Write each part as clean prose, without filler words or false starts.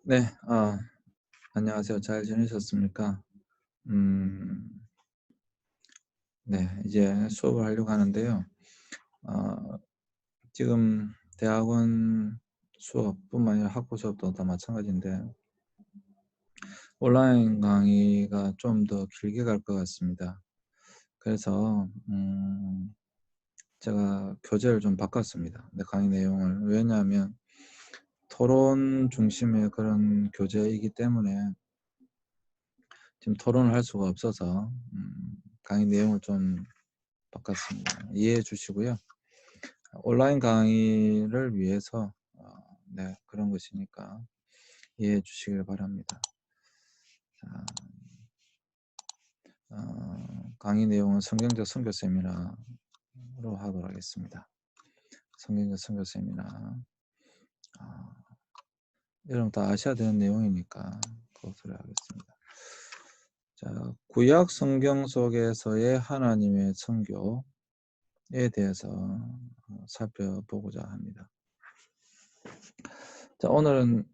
네. 안녕하세요. 잘 지내셨습니까? 음 네. 이제 수업을 하려고 하는데요. 어 지금 대학원 수업뿐만 아니라 학부 수업도 다 마찬가지인데 온라인 강의가 좀 더 길게 갈 것 같습니다. 그래서 제가 교재를 좀 바꿨습니다. 네, 강의 내용을. 왜냐하면 토론 중심의 그런 교재이기 때문에 지금 토론을 할 수가 없어서 강의 내용을 좀 바꿨습니다. 이해해 주시고요. 온라인 강의를 위해서 네, 그런 것이니까 이해해 주시길 바랍니다. 자, 강의 내용은 성경적 선교 세미나로 하도록 하겠습니다. 성경적 선교 세미나. 아, 여러분 다 아셔야 되는 내용이니까 그것을 하겠습니다. 자, 구약 성경 속에서의 하나님의 선교에 대해서 살펴보고자 합니다. 자, 오늘은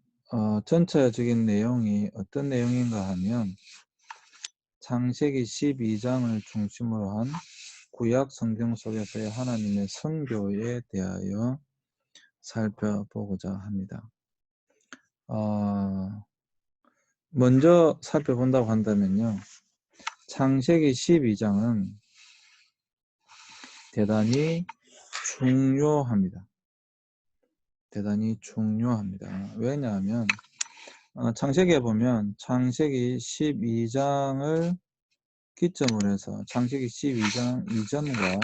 전체적인 내용이 어떤 내용인가 하면 창세기 12장을 중심으로 한 구약 성경 속에서의 하나님의 선교에 대하여 살펴보고자 합니다. 먼저 살펴본다고 한다면요. 창세기 12장은 대단히 중요합니다. 대단히 중요합니다. 왜냐하면 창세기에 보면 창세기 12장을 기점으로 해서 창세기 12장 이전과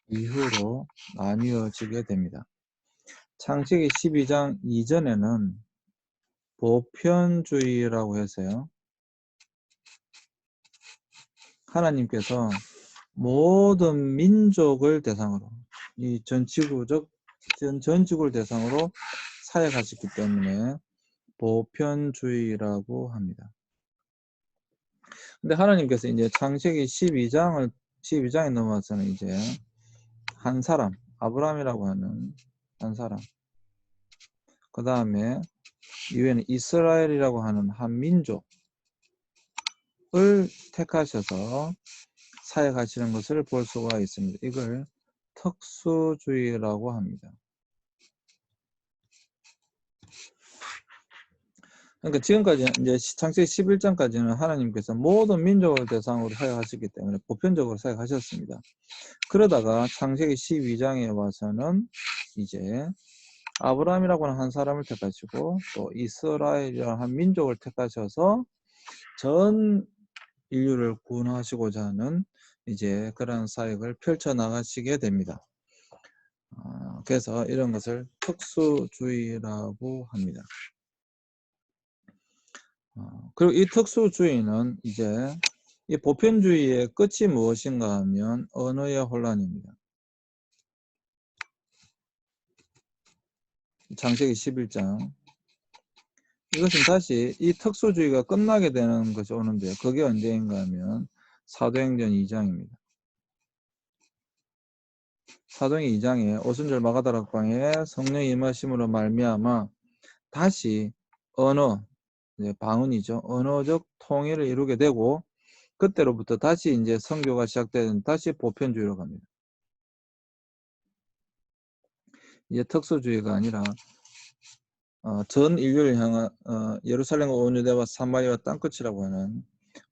이후로 나뉘어지게 됩니다. 창세기 12장 이전에는 보편주의라고 해서요. 하나님께서 모든 민족을 대상으로 이 전 지구를 대상으로 사역하셨기 때문에 보편주의라고 합니다. 근데 하나님께서 이제 창세기 12장에 넘어와서는 이제 한 사람, 아브라함이라고 하는 한 사람, 그 다음에 이후에는 이스라엘이라고 하는 한 민족을 택하셔서 사역하시는 것을 볼 수가 있습니다. 이걸 특수주의라고 합니다. 그러니까 지금까지 이제 창세기 11장까지는 하나님께서 모든 민족을 대상으로 사역하셨기 때문에 보편적으로 사역하셨습니다. 그러다가 창세기 12장에 와서는 이제 아브라함이라고 하는 한 사람을 택하시고 또 이스라엘이라는 한 민족을 택하셔서 전 인류를 구원하시고자 하는 이제 그런 사역을 펼쳐 나가시게 됩니다. 그래서 이런 것을 특수주의라고 합니다. 그리고 이 특수주의는 이제 이 보편주의의 끝이 무엇인가 하면 언어의 혼란입니다. 창세기 11장. 이것은 다시 이 특수주의가 끝나게 되는 것이 오는데요. 그게 언제인가 하면 사도행전 2장입니다. 사도행전 2장에 오순절 마가다락방에 성령의 임하심으로 말미암아 다시 언어, 방언이죠. 언어적 통일을 이루게 되고 그때로부터 다시 이제 선교가 시작되는 다시 보편주의로 갑니다. 이제 특수주의가 아니라 전 인류를 향한 예루살렘과 온 유대와 사마리아 땅끝이라고 하는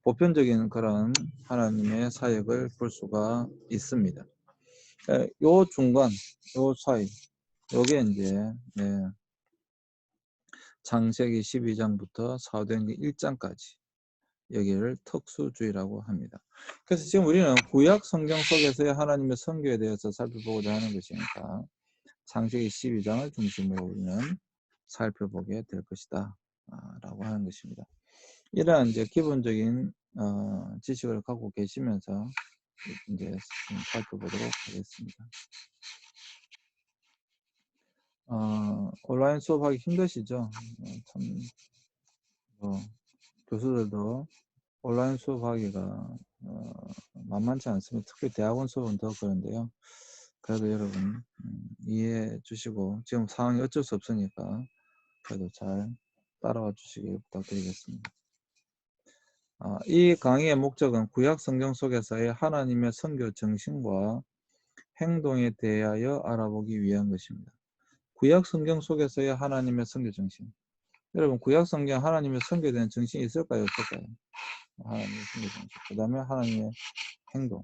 보편적인 그런 하나님의 사역을 볼 수가 있습니다. 요 중간, 요 사이, 요게 이제 창세기 12장부터 사도행전 1장까지 여기를 특수주의라고 합니다. 그래서 지금 우리는 구약 성경 속에서의 하나님의 선교에 대해서 살펴보고자 하는 것이니까 창세기 12장을 중심으로 우리는 살펴보게 될 것이다 라고 하는 것입니다. 이러한 이제 기본적인 지식을 갖고 계시면서 이제 좀 살펴보도록 하겠습니다. 온라인 수업하기 힘드시죠? 참 교수들도 온라인 수업하기가 만만치 않습니다. 특히 대학원 수업은 더 그런데요. 그래도 여러분 이해해 주시고 지금 상황이 어쩔 수 없으니까 그래도 잘 따라와 주시길 부탁드리겠습니다. 이 강의의 목적은 구약 성경 속에서의 하나님의 선교 정신과 행동에 대하여 알아보기 위한 것입니다. 구약 성경 속에서의 하나님의 선교 정신. 여러분, 구약 성경 하나님의 선교에 대한 정신이 있을까요? 없을까요? 하나님의 선교 정신. 그 다음에 하나님의 행동.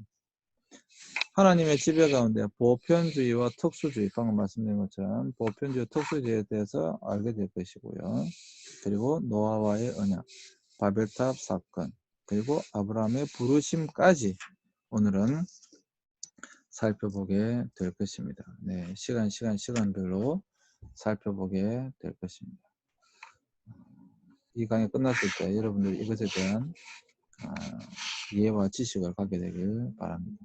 하나님의 지배 가운데 보편주의와 특수주의, 방금 말씀드린 것처럼 보편주의와 특수주의에 대해서 알게 될 것이고요. 그리고 노아와의 언약, 바벨탑 사건, 그리고 아브라함의 부르심까지 오늘은 살펴보게 될 것입니다. 네, 시간별로 살펴보게 될 것입니다. 이 강의 끝났을 때 여러분들이 이것에 대한 이해와 지식을 갖게 되길 바랍니다.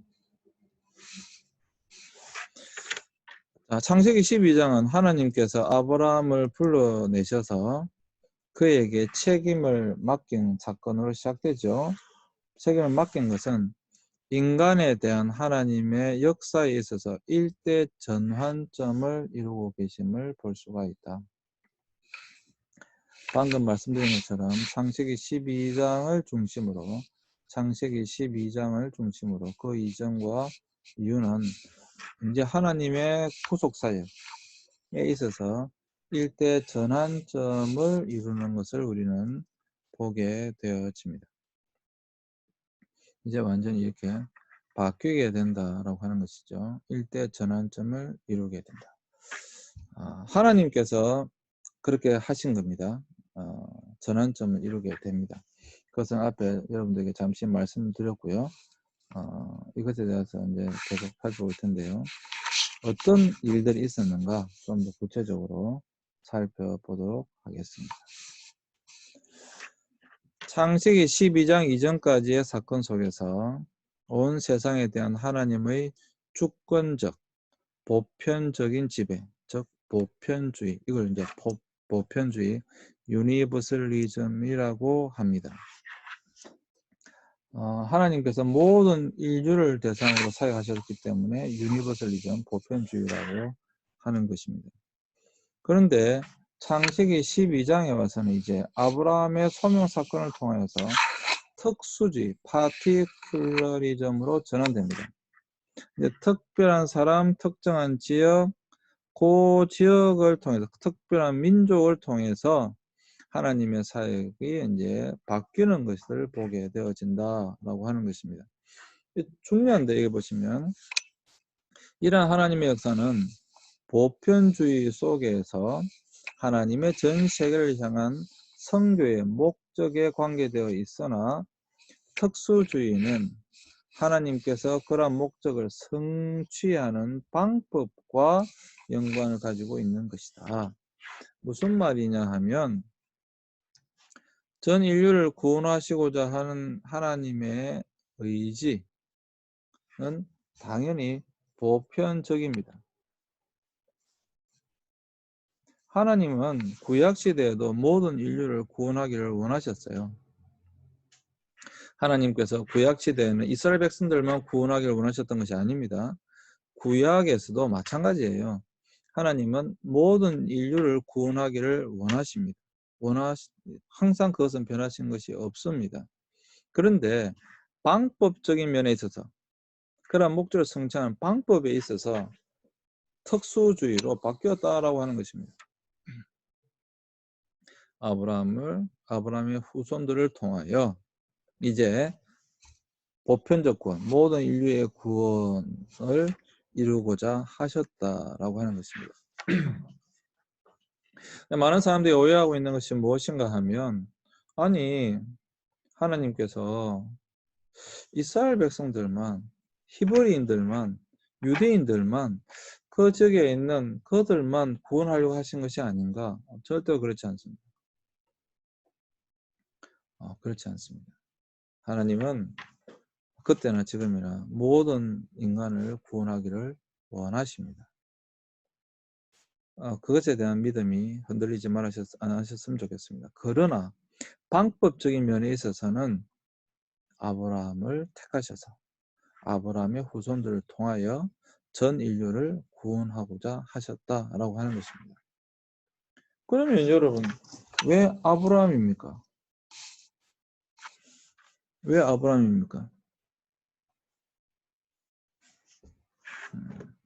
자, 창세기 12장은 하나님께서 아브라함을 불러내셔서 그에게 책임을 맡긴 사건으로 시작되죠. 책임을 맡긴 것은 인간에 대한 하나님의 역사에 있어서 일대 전환점을 이루고 계심을 볼 수가 있다. 방금 말씀드린 것처럼 창세기 12장을 중심으로 그 이전과 이유는 이제 하나님의 구속사역에 있어서 일대 전환점을 이루는 것을 우리는 보게 되어집니다. 이제 완전히 이렇게 바뀌게 된다라고 하는 것이죠. 일대 전환점을 이루게 된다. 하나님께서 그렇게 하신 겁니다. 전환점을 이루게 됩니다. 그것은 앞에 여러분들에게 잠시 말씀드렸고요. 이것에 대해서 이제 계속 살펴볼 텐데요. 어떤 일들이 있었는가 좀 더 구체적으로 살펴보도록 하겠습니다. 창세기 12장 이전까지의 사건 속에서 온 세상에 대한 하나님의 주권적, 보편적인 지배, 즉 보편주의, 이걸 이제 보편주의, 유니버설리즘이라고 합니다. 하나님께서 모든 인류를 대상으로 사역하셨기 때문에 유니버설리즘, 보편주의라고 하는 것입니다. 그런데 창세기 12장에 와서는 이제 아브라함의 소명 사건을 통하여서 특수주의, 파티큘러리즘으로 전환됩니다. 이제 특별한 사람, 특정한 지역, 그 지역을 통해서, 특별한 민족을 통해서 하나님의 사역이 이제 바뀌는 것을 보게 되어진다라고 하는 것입니다. 중요한데, 여기 보시면 이러한 하나님의 역사는 보편주의 속에서 하나님의 전 세계를 향한 선교의 목적에 관계되어 있으나 특수주의는 하나님께서 그러한 목적을 성취하는 방법과 연관을 가지고 있는 것이다. 무슨 말이냐 하면 전 인류를 구원하시고자 하는 하나님의 의지는 당연히 보편적입니다. 하나님은 구약시대에도 모든 인류를 구원하기를 원하셨어요. 하나님께서 구약시대에는 이스라엘 백성들만 구원하기를 원하셨던 것이 아닙니다. 구약에서도 마찬가지예요. 하나님은 모든 인류를 구원하기를 원하십니다. 항상 그것은 변하신 것이 없습니다. 그런데 방법적인 면에 있어서 그런 목적을 성취하는 방법에 있어서 특수주의로 바뀌었다라고 하는 것입니다. 아브라함의 후손들을 통하여 이제 보편적 구원, 모든 인류의 구원을 이루고자 하셨다라고 하는 것입니다. 많은 사람들이 오해하고 있는 것이 무엇인가 하면, 아니 하나님께서 이스라엘 백성들만, 히브리인들만, 유대인들만, 그 지역에 있는 그들만 구원하려고 하신 것이 아닌가? 절대 그렇지 않습니다. 그렇지 않습니다. 하나님은 그때나 지금이나 모든 인간을 구원하기를 원하십니다. 그것에 대한 믿음이 흔들리지 않으셨으면 좋겠습니다. 그러나 방법적인 면에 있어서는 아브라함을 택하셔서 아브라함의 후손들을 통하여 전 인류를 구원하고자 하셨다라고 하는 것입니다. 그러면 여러분, 왜 아브라함입니까? 왜 아브라함입니까?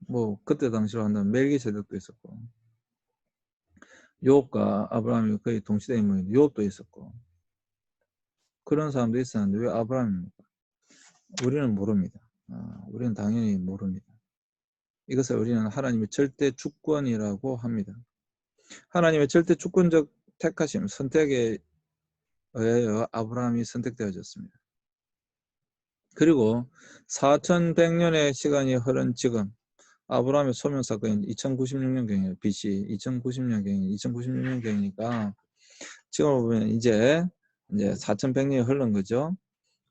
뭐 그때 당시로 한다면 멜기세덱도 있었고 요업과 아브라함이 거의 동시대 인물인데 요업도 있었고 그런 사람도 있었는데 왜 아브라함입니까? 우리는 모릅니다. 우리는 당연히 모릅니다. 이것을 우리는 하나님의 절대 주권이라고 합니다. 하나님의 절대 주권적 택하심, 선택에 의하여 아브라함이 선택되어졌습니다. 그리고 4100년의 시간이 흐른 지금 아브라함의 소명 사건이 2096년경이에요. BC 2096년경이니까 지금 보면 이제 4100년이 흐른 거죠.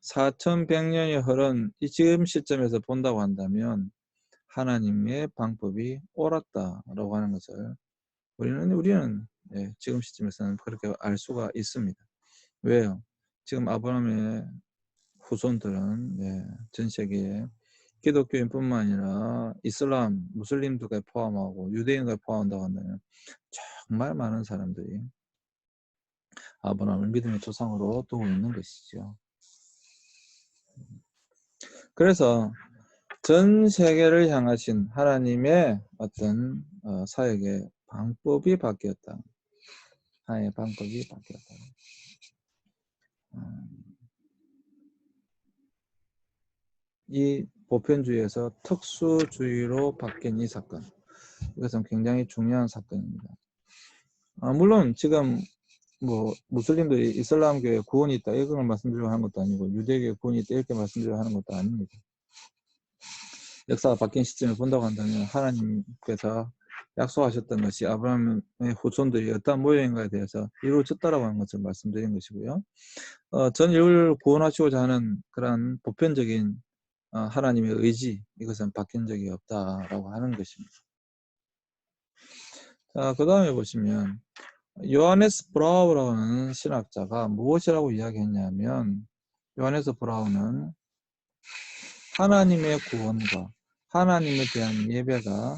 4100년이 흐른 이 지금 시점에서 본다고 한다면 하나님의 방법이 옳았다라고 하는 것을 우리는 지금 시점에서는 그렇게 알 수가 있습니다. 왜요? 지금 아브라함의 후손들은 전 세계에 기독교인뿐만 아니라 이슬람, 무슬림들까지 포함하고 유대인까지 포함한다고 한다면 정말 많은 사람들이 아브라함을 믿음의 조상으로 두고 있는 것이죠. 그래서 전 세계를 향하신 하나님의 어떤 사역의 방법이 바뀌었다. 하나님의 방법이 바뀌었다. 이 보편주의에서 특수주의로 바뀐 이 사건, 이것은 굉장히 중요한 사건입니다. 물론 지금 뭐 무슬림들이 이슬람교에 구원이 있다 이걸 말씀드리려고 하는 것도 아니고 유대교에 구원이 있다 이렇게 말씀드리려고 하는 것도 아닙니다. 역사가 바뀐 시점을 본다고 한다면 하나님께서 약속하셨던 것이 아브라함의 후손들이 어떤 모양인가에 대해서 이루어졌다라고 하는 것을 말씀드린 것이고요. 전 인류를 구원하시고자 하는 그런 보편적인 하나님의 의지, 이것은 바뀐 적이 없다라고 하는 것입니다. 자, 그 다음에 보시면 요하네스 브라우라는 신학자가 무엇이라고 이야기했냐면 요하네스 브라우는 하나님의 구원과 하나님에 대한 예배가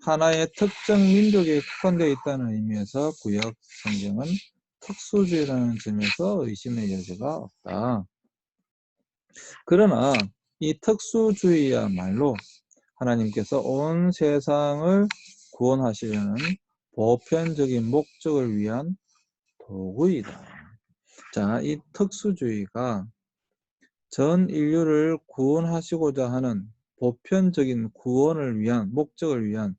하나의 특정 민족에 국한되어 있다는 의미에서 구약 성경은 특수주의라는 점에서 의심의 여지가 없다. 그러나 이 특수주의야말로 하나님께서 온 세상을 구원하시려는 보편적인 목적을 위한 도구이다. 자, 이 특수주의가 전 인류를 구원하시고자 하는 보편적인 구원을 위한 목적을 위한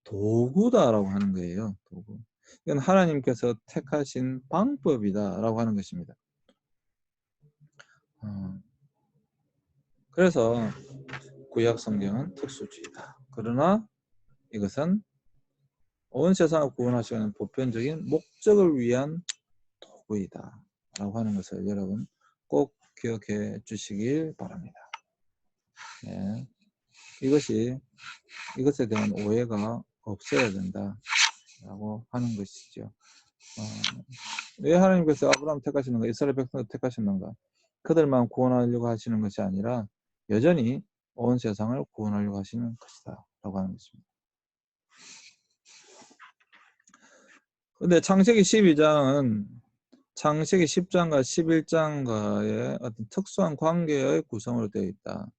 도구다라고 하는 거예요. 도구. 이건 하나님께서 택하신 방법이다라고 하는 것입니다. 그래서 구약 성경은 특수주의다. 그러나 이것은 온 세상을 구원하시는 보편적인 목적을 위한 도구이다 라고 하는 것을 여러분 꼭 기억해 주시길 바랍니다. 네. 이것에 대한 오해가 없어야 된다 라고 하는 것이죠. 왜 하나님께서 아브라함 택하시는가, 이스라엘 백성을 택하시는가? 그들만 구원하려고 하시는 것이 아니라 여전히 온 세상을 구원하려고 하시는 것이다 라고 하는 것입니다. 근데 창세기 12장은 창세기 10장과 11장과의 어떤 특수한 관계의 구성으로 되어 있다.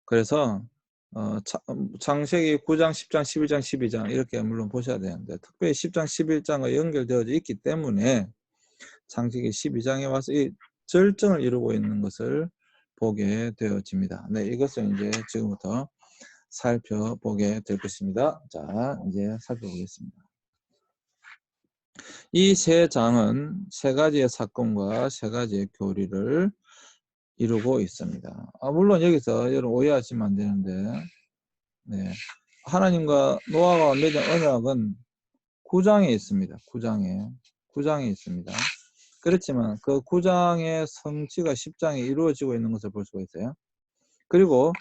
그래서 창세기 9장, 10장, 11장, 12장 이렇게 물론 보셔야 되는데 특별히 10장, 11장과 연결되어져 있기 때문에 창세기 12장에 와서 이 절정을 이루고 있는 것을 보게 되어집니다. 네, 이것을 이제 지금부터 살펴보게 될 것입니다. 자, 이제 살펴보겠습니다. 이 세 장은 세 가지의 사건과 세 가지의 교리를 이루고 있습니다. 물론 여기서 여러분 오해하시면 안 되는데, 네. 하나님과 노아가 맺은 언약은 9장에 있습니다. 9장에 있습니다. 그렇지만 그 9장의 성취가 10장에 이루어지고 있는 것을 볼 수가 있어요. 그리고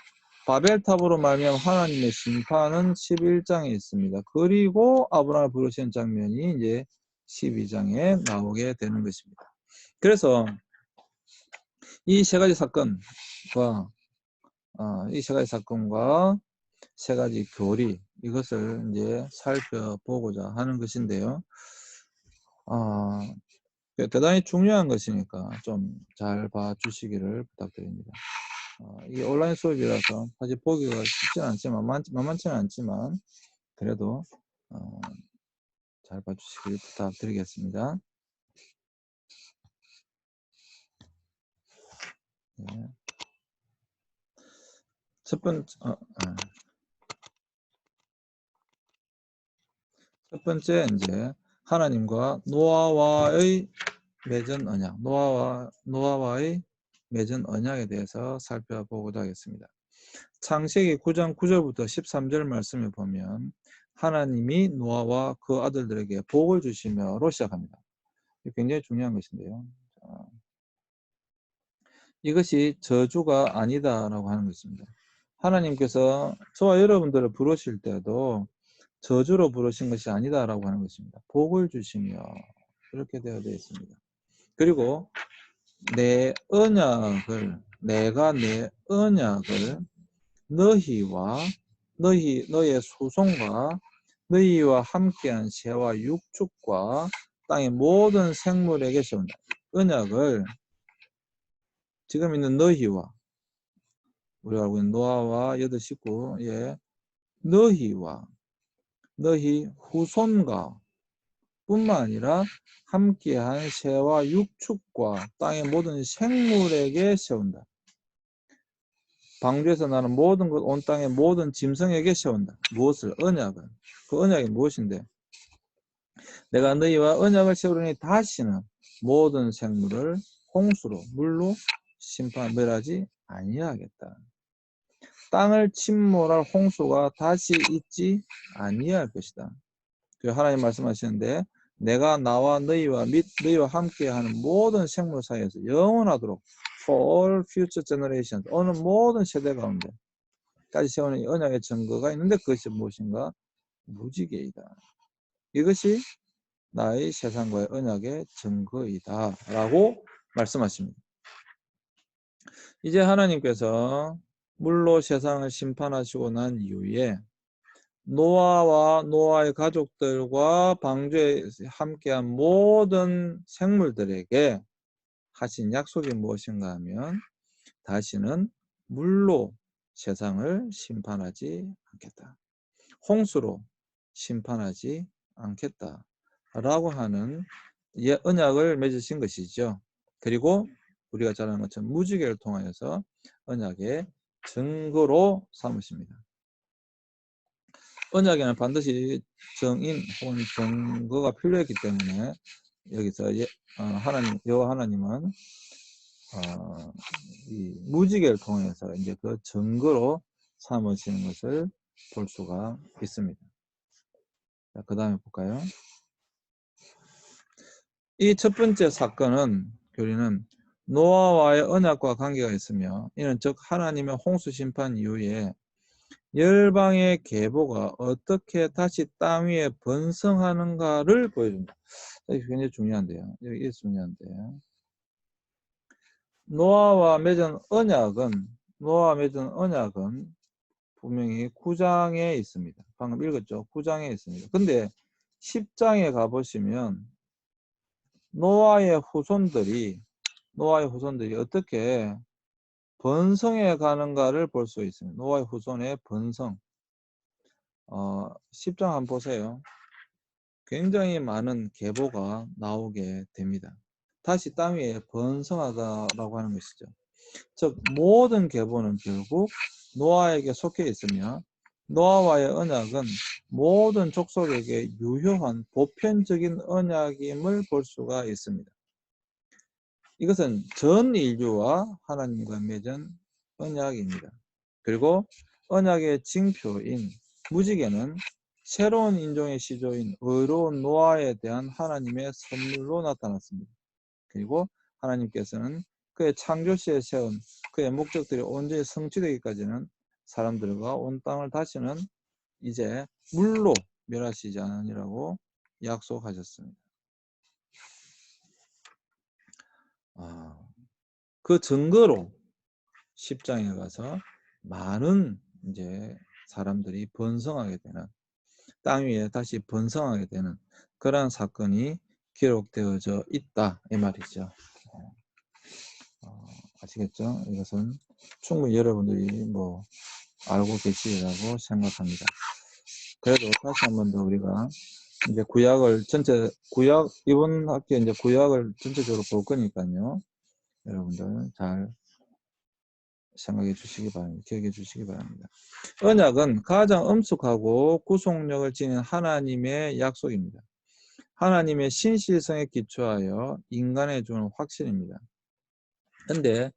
바벨탑으로 말미암아 하나님의 심판은 11장에 있습니다. 그리고 아브라함을 부르시는 장면이 이제 12장에 나오게 되는 것입니다. 그래서 이 세 가지 사건과 세 가지 교리, 이것을 이제 살펴보고자 하는 것인데요. 아, 대단히 중요한 것이니까 좀 잘 봐주시기를 부탁드립니다. 이게 온라인 수업이라서 사실 보기가 쉽지는 않지만 만만치는 않지만 그래도 잘 봐주시길 부탁드리겠습니다. 네. 첫 번째, 첫 번째 이제 하나님과 노아와의 맺은 언약, 노아와의 맺은 언약에 대해서 살펴보고자 하겠습니다. 창세기 9장 9절부터 13절 말씀을 보면 하나님이 노아와 그 아들들에게 복을 주시며로 시작합니다. 굉장히 중요한 것인데요. 이것이 저주가 아니다라고 하는 것입니다. 하나님께서 저와 여러분들을 부르실 때도 저주로 부르신 것이 아니다라고 하는 것입니다. 복을 주시며 이렇게 되어 있습니다. 그리고 내가 내 언약을 너의 수송과 너희와 함께한 새와 육축과 땅의 모든 생물에게 세운다. 언약을 지금 있는 너희와 우리가 알고 있는 노아와 8식구의 너희와 너희 후손과 뿐만 아니라 함께한 새와 육축과 땅의 모든 생물에게 세운다. 방주에서 나는 모든 것, 온 땅의 모든 짐승에게 세운다. 무엇을? 언약을. 그 언약이 무엇인데? 내가 너희와 언약을 세우려니 다시는 모든 생물을 홍수로, 물로 멸하지 아니하겠다. 땅을 침몰할 홍수가 다시 있지 아니할 것이다. 그 하나님 말씀하시는데 내가 나와 너희와 및 너희와 함께하는 모든 생물 사이에서 영원하도록 for all future generations 어느 모든 세대 가운데까지 세우는 언약의 증거가 있는데 그것이 무엇인가? 무지개이다. 이것이 나의 세상과의 언약의 증거이다 라고 말씀하십니다. 이제 하나님께서 물로 세상을 심판하시고 난 이후에 노아와 노아의 가족들과 방주에 함께한 모든 생물들에게 하신 약속이 무엇인가 하면 다시는 물로 세상을 심판하지 않겠다. 홍수로 심판하지 않겠다. 라고 하는 언약을 맺으신 것이죠. 그리고 우리가 잘 아는 것처럼 무지개를 통하여서 언약의 증거로 삼으십니다. 언약에는 반드시 정인 혹은 증거가 필요했기 때문에 여기서 여호와 하나님은 이 무지개를 통해서 이제 그 증거로 삼으시는 것을 볼 수가 있습니다. 자, 그 다음에 볼까요? 이 첫 번째 사건은 교리는 노아와의 언약과 관계가 있으며 이는 즉 하나님의 홍수 심판 이후에 열방의 계보가 어떻게 다시 땅 위에 번성하는가를 보여줍니다. 이게 굉장히 중요한데요. 이게 중요한데요. 노아와 맺은 언약은 분명히 9장에 있습니다. 방금 읽었죠? 9장에 있습니다. 근데 10장에 가보시면 노아의 후손들이 어떻게 번성해 가는가를 볼 수 있습니다. 노아의 후손의 번성. 10장 한번 보세요. 굉장히 많은 계보가 나오게 됩니다. 다시 땅 위에 번성하다라고 하는 것이죠. 즉 모든 계보는 결국 노아에게 속해 있으며 노아와의 언약은 모든 족속에게 유효한 보편적인 언약임을 볼 수가 있습니다. 이것은 전 인류와 하나님과 맺은 언약입니다. 그리고 언약의 징표인 무지개는 새로운 인종의 시조인 의로운 노아에 대한 하나님의 선물로 나타났습니다. 그리고 하나님께서는 그의 창조시에 세운 그의 목적들이 온전히 성취되기까지는 사람들과 온 땅을 다시는 이제 물로 멸하시지 않으리라고 약속하셨습니다. 그 증거로 10장에 가서 많은 이제 사람들이 번성하게 되는 땅 위에 다시 번성하게 되는 그러한 사건이 기록되어져 있다 이 말이죠. 아시겠죠? 이것은 충분히 여러분들이 뭐 알고 계시리라고 생각합니다. 그래도 다시 한 번 더 우리가 이제 구약을 구약 이번 학기에 이제 구약을 전체적으로 볼 거니까요. 여러분들 잘 생각해 주시기 바랍니다. 기억해 주시기 바랍니다. 언약은 가장 엄숙하고 구속력을 지닌 하나님의 약속입니다. 하나님의 신실성에 기초하여 인간에 주는 확신입니다. 근데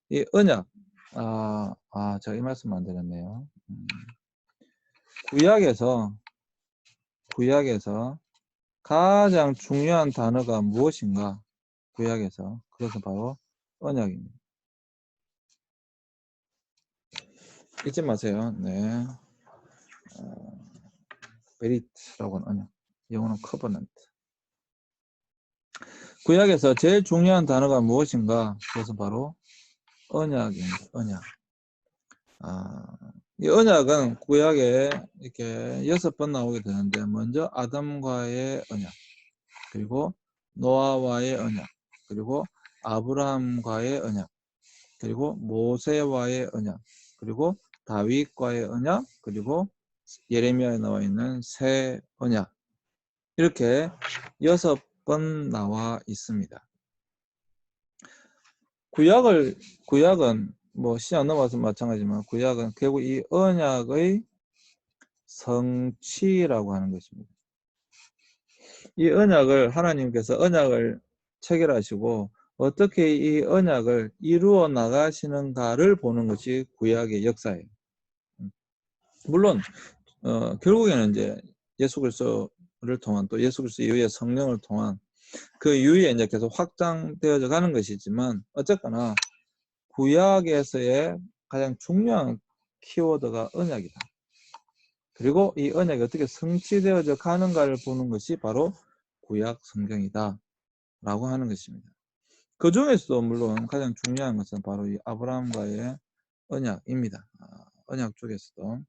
이 언약, 제가 이 말씀 안 드렸네요. 구약에서 가장 중요한 단어가 무엇인가? 구약에서 그것은 바로 언약입니다. 잊지 마세요. 네, 베리트라고 하는 언약, 영어는 커버넌트. 구약에서 제일 중요한 단어가 무엇인가? 그것은 바로 언약입니다. 언약. 이 언약은 구약에 이렇게 6번 나오게 되는데, 먼저 아담과의 언약, 그리고 노아와의 언약, 그리고 아브라함과의 언약, 그리고 모세와의 언약, 그리고 다윗과의 언약, 그리고 예레미야에 나와 있는 새 언약, 이렇게 6번 나와 있습니다. 구약은 뭐 시간 넘어서 마찬가지지만 구약은 결국 이 언약의 성취라고 하는 것입니다. 이 언약을 하나님께서 언약을 체결하시고 어떻게 이 언약을 이루어 나가시는가를 보는 것이 구약의 역사예요. 물론 결국에는 이제 예수 그리스도를 통한, 또 예수 그리스도 이후의 성령을 통한 그 이후에 이제 계속 확장되어져 가는 것이지만, 어쨌거나 구약에서의 가장 중요한 키워드가 언약이다. 그리고 이 언약이 어떻게 성취되어져 가는가를 보는 것이 바로 구약 성경이다 라고 하는 것입니다. 그 중에서도 물론 가장 중요한 것은 바로 이 아브라함과의 언약입니다. 언약 쪽에서도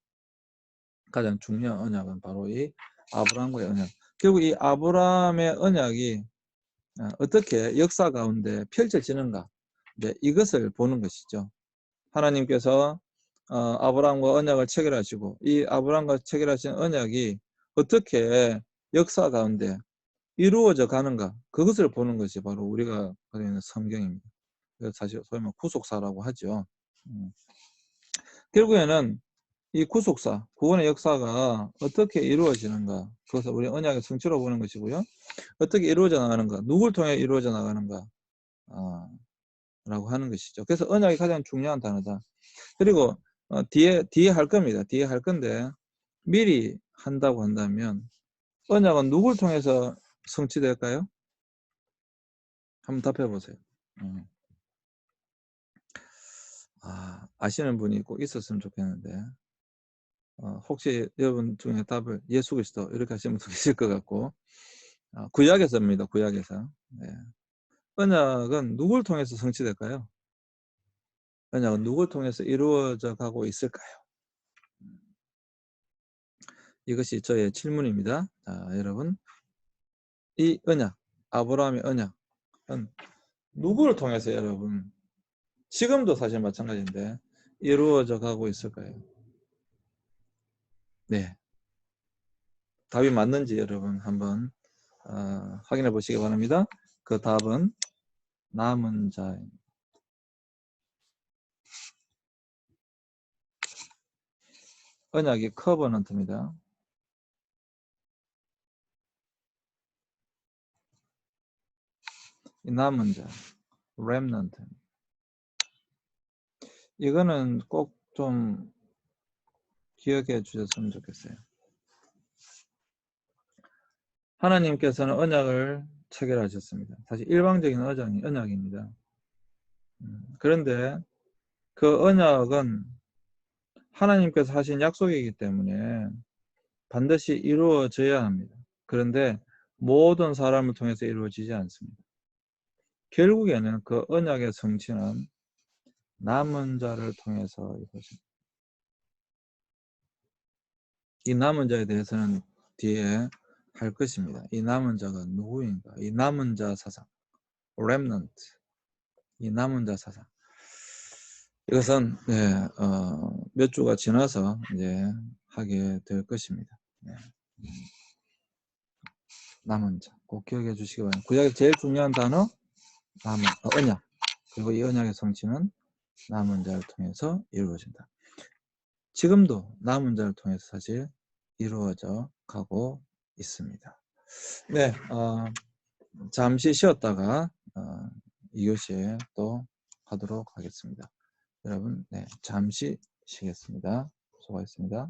가장 중요한 언약은 바로 이 아브라함과의 언약. 결국 이 아브라함의 언약이 어떻게 역사 가운데 펼쳐지는가, 이것을 보는 것이죠. 하나님께서 아브라함과 언약을 체결하시고 이 아브라함과 체결하신 언약이 어떻게 역사 가운데 이루어져 가는가, 그것을 보는 것이 바로 우리가 가지고 있는 성경입니다. 그래서 사실 소위 말하면 구속사라고 하죠. 결국에는 이 구원의 역사가 어떻게 이루어지는가, 그것을 우리 언약의 성취로 보는 것이고요. 어떻게 이루어져 나가는가, 누굴 통해 이루어져 나가는가 라고 하는 것이죠. 그래서 언약이 가장 중요한 단어다. 그리고 뒤에 할 겁니다. 뒤에 할 건데, 미리 한다고 한다면 언약은 누굴 통해서 성취될까요? 한번 답해 보세요. 아시는 분이 꼭 있었으면 좋겠는데, 혹시 여러분 중에 답을 예수 그리스도 이렇게 하시는 분도 계실 것 같고, 구약에서입니다. 구약에서. 네. 언약은 누굴 통해서 성취될까요? 언약은 누굴 통해서 이루어져 가고 있을까요? 이것이 저의 질문입니다. 자, 여러분, 이 언약, 아브라함의 언약은 누구를 통해서 여러분, 지금도 사실 마찬가지인데 이루어져 가고 있을까요? 네, 답이 맞는지 여러분 한번 확인해 보시기 바랍니다. 그 답은 남은 자입니다. 언약이 커버넌트입니다. 이 남은 자, 렘넌트. 이거는 꼭 좀 기억해 주셨으면 좋겠어요. 하나님께서는 언약을 체결하셨습니다. 사실 일방적인 언약입니다. 그런데 그 언약은 하나님께서 하신 약속이기 때문에 반드시 이루어져야 합니다. 그런데 모든 사람을 통해서 이루어지지 않습니다. 결국에는 그 언약의 성취는 남은 자를 통해서 이루어집니다. 이 남은 자에 대해서는 뒤에 할 것입니다. 이 남은 자가 누구인가? 이 남은 자 사상, remnant, 이 남은 자 사상. 이것은 몇 주가 지나서 이제 하게 될 것입니다. 네. 남은 자, 꼭 기억해 주시기 바랍니다. 구약에서 제일 중요한 단어 남은 언약. 그리고 이 언약의 성취는 남은 자를 통해서 이루어진다. 지금도 남은 자를 통해서 사실 이루어져 가고 있습니다. 네, 잠시 쉬었다가 2교시에 또 하도록 하겠습니다. 여러분, 네, 잠시 쉬겠습니다. 수고하셨습니다.